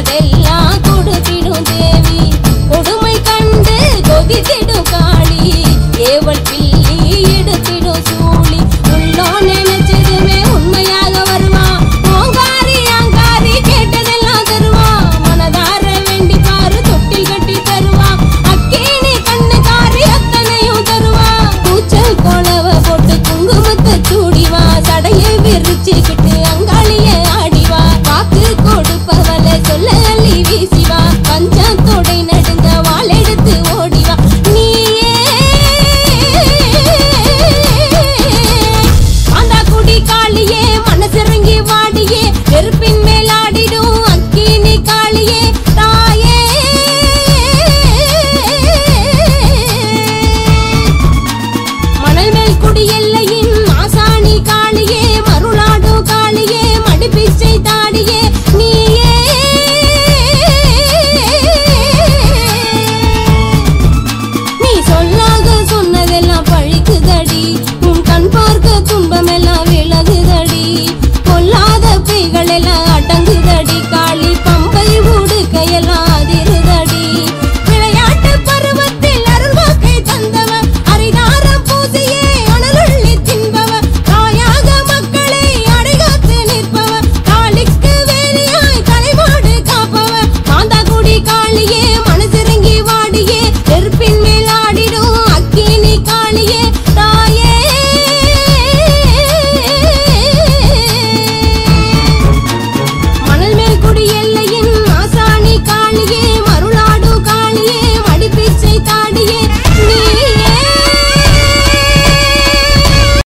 கேட்டதெல்லாம் கொடுத்திடும் தேவி கொடுமை கண்டு கொதித்திடும் காளி ஏவல் பில்லி எடுத்திடும் சூளி உள்ளோ நினைச்சதுமே உண்மையாக வருவா ஓங்காரி ஆங்காரி கேட்டதெல்லாம் தருவா மனதார வேண்டி பாரு தொட்டில் கட்டி தருவா அக்கீனி கண்ணுக்காரி அத்தனையும் தருவா பூச்சல் கொலவ போட்டு குங்குமத்தை சூடிவா சடையை விரிச்சுக்கிட்டு அங்காளிய ஆடிவா வாக்கு கொடுப்பவள சொல்ல அள்ளி வீசிவா பஞ்சத்தோடை நடுங்க வாள் எடுத்து ஓடிவா நீயே ஆந்தா குடி காளியே மனசிறங்கி வாடியே நெருப்பின் மேலாடிடும் அக்கினி காளியே தாயே மணல் மேல் குடி எல்லையின் மாசாணி காளியே மருளாடும் காளியே மடிப்பிச்சை தாடியே நீயே நீ சொல்லாக சொன்னதெல்லாம் பழிக்குதடி உன் கண் பார்க்க துன்பமெல்லாம் விலகுதடி பொல்லாத பேய்கள் எல்லாம் அடங்குதடி காளி பம்பை உடுக்கையெல்லாம் அதிருதடி விளையாட்டு பருவத்தில் அருள்வாக்கை தந்தவ அரிதாரம் பூசியே அனலுள்ளி தின்பவ தாயாக மக்களை அடைகாத்து நிற்பவ காளிக்கு வேலியாய் தலைமாடு காப்பவ மாந்தாகுடி காளியே மனசிறங்கி வாடியே நெருப்பின் மேல் ஆடிடும் அக்கினி காளியே தாயே மணல் மேல் குடி எல்லையின் மாசாணி காளியே